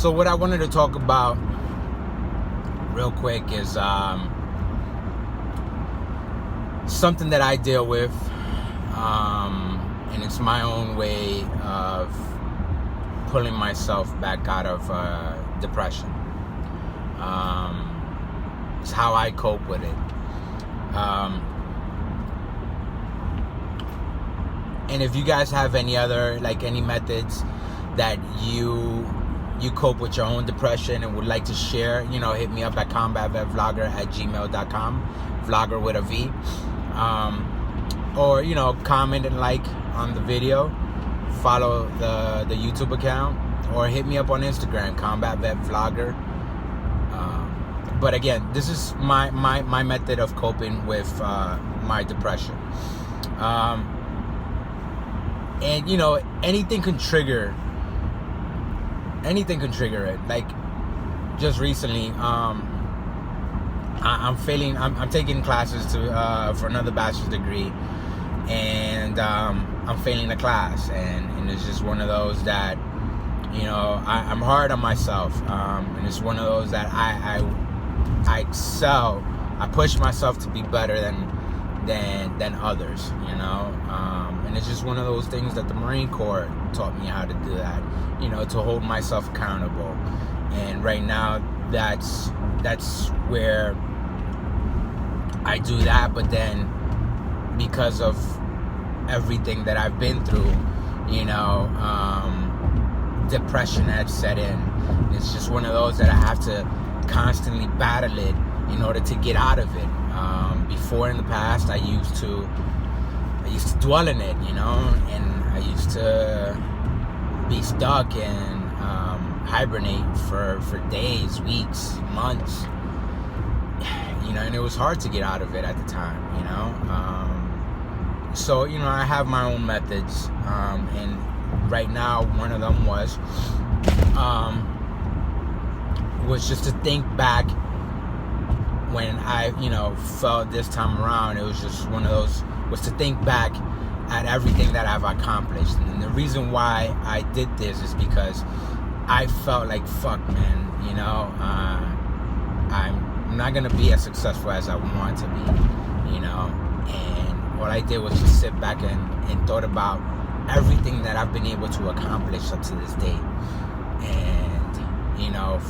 So what I wanted to talk about real quick is something that I deal with, and it's my own way of pulling myself back out of depression. It's how I cope with it. And if you guys have any other, any methods that you cope with your own depression and would like to share, hit me up at CombatVetVlogger@gmail.com, vlogger with a V. Or, comment and like on the video, follow the YouTube account, or hit me up on Instagram, CombatVetVlogger. But again, this is my method of coping with my depression. And anything can trigger it. Like just recently, I'm taking classes for another bachelor's degree, and I'm failing a class, and it's just one of those that I'm hard on myself, and it's one of those that I excel. I push myself to be better than others, and it's just one of those things that the Marine Corps taught me how to do that, to hold myself accountable. And right now, that's where I do that. But then, because of everything that I've been through, depression had set in. It's just one of those that I have to constantly battle it in order to get out of it. Before, in the past, I used to dwell in it, and I used to be stuck and hibernate for days, weeks, months, and it was hard to get out of it at the time, so I have my own methods, and right now one of them was just to think back when I felt this time around. It was just one of those, was to think back at everything that I've accomplished. And the reason why I did this is because I felt like, fuck, man, I'm not gonna be as successful as I want to be, and what I did was just sit back and thought about everything that I've been able to accomplish up to this day. And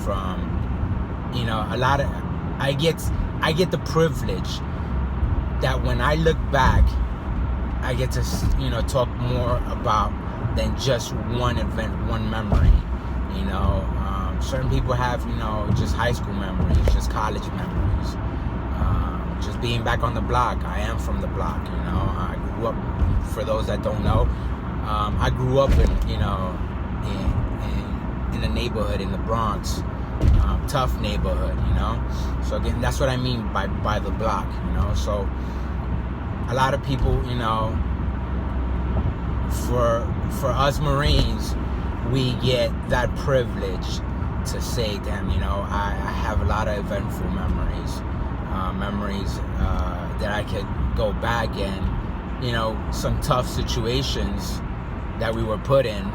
from a lot of, I get the privilege that when I look back, I get to talk more about than just one event, one memory. Certain people have just high school memories, just college memories, just being back on the block. I am from the block. I grew up. For those that don't know, I grew up in a neighborhood in the Bronx, tough neighborhood. So again, that's what I mean by the block. So a lot of people, for us Marines, we get that privilege to say, damn, I have a lot of eventful memories, that I could go back and, some tough situations that we were put in,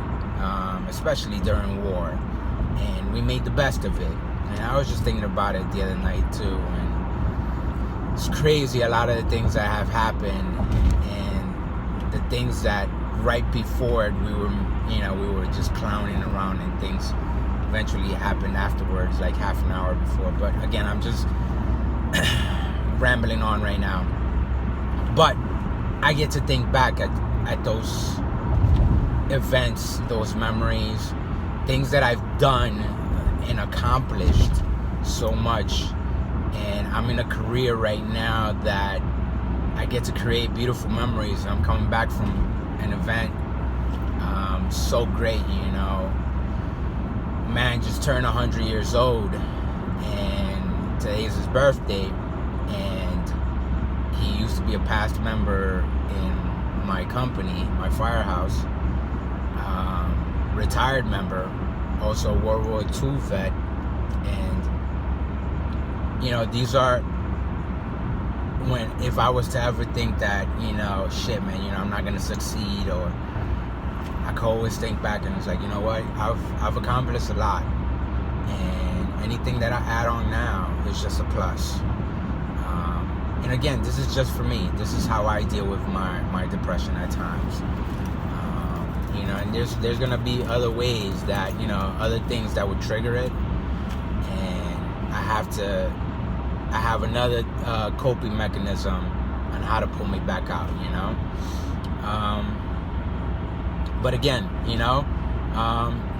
especially during war, and we made the best of it. And I was just thinking about it the other night too, and it's crazy, a lot of the things that have happened, and the things that right before it we were just clowning around, and things eventually happened afterwards, like half an hour before. But again, I'm just rambling on right now. But I get to think back at those events, those memories, things that I've done and accomplished so much. And I'm in a career right now that I get to create beautiful memories. I'm coming back from an event so great, Man just turned 100 years old, and today is his birthday, and he used to be a past member in my company, my firehouse, retired member, also World War II vet. And these are, if I was to ever think that, shit, man, I'm not gonna succeed, or I could always think back and it's like, what, I've accomplished a lot. anything that I add on now is just a plus. And again, this is just for me. This is how I deal with my depression at times. You know, and there's gonna be other ways that, you know, other things that would trigger it, and I have another coping mechanism on how to pull me back out, you know. But again, you know,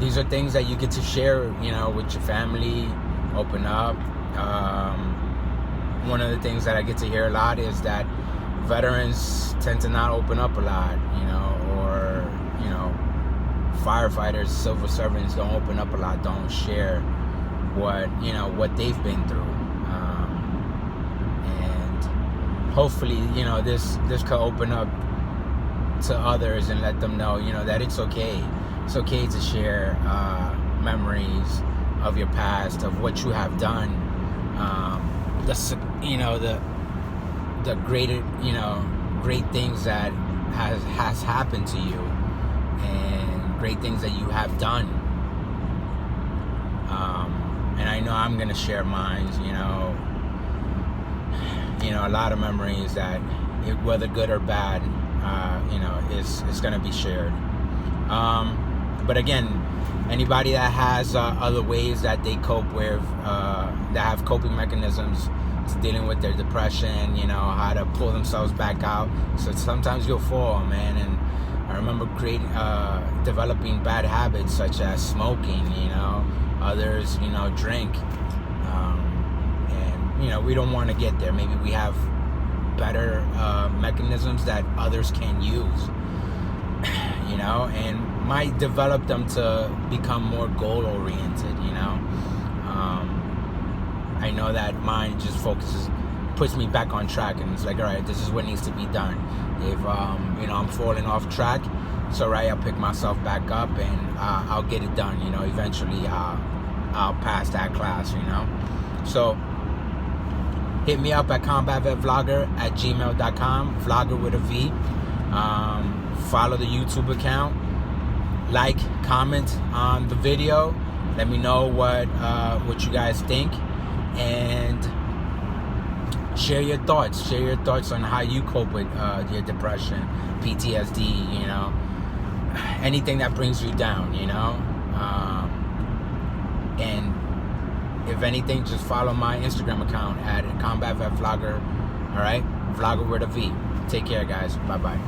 these are things that you get to share, you know, with your family, open up. One of the things that I get to hear a lot is that veterans tend to not open up a lot, you know, or, you know, firefighters, civil servants don't open up a lot, don't share what, you know, what they've been through. And hopefully, you know, this could open up to others and let them know, you know, that it's okay. It's okay to share memories of your past, of what you have done, the greater, you know, great things that has happened to you, and great things that you have done. And I know I'm gonna share mine, you know, a lot of memories that, whether good or bad, you know, is gonna be shared. But again, anybody that has other ways that they cope with, that have coping mechanisms to dealing with their depression, you know, how to pull themselves back out. So sometimes you'll fall, man. And I remember developing bad habits such as smoking, you know, others, you know, drink. And, you know, we don't want to get there. Maybe we have better mechanisms that others can use, you know, and might develop them to become more goal-oriented, you know. I know that mine just puts me back on track, and it's like, all right, this is what needs to be done. If, you know, I'm falling off track, it's all right, I'll pick myself back up, and I'll get it done, you know. Eventually, I'll pass that class, you know. So, hit me up at CombatVetVlogger@gmail.com, vlogger with a V. Follow the YouTube account. Like, comment on the video. Let me know what you guys think, and share your thoughts. Share your thoughts on how you cope with your depression, PTSD. You know, anything that brings you down. You know, and if anything, just follow my Instagram account at CombatVetVlogger. All right, vlogger with a V. Take care, guys. Bye bye.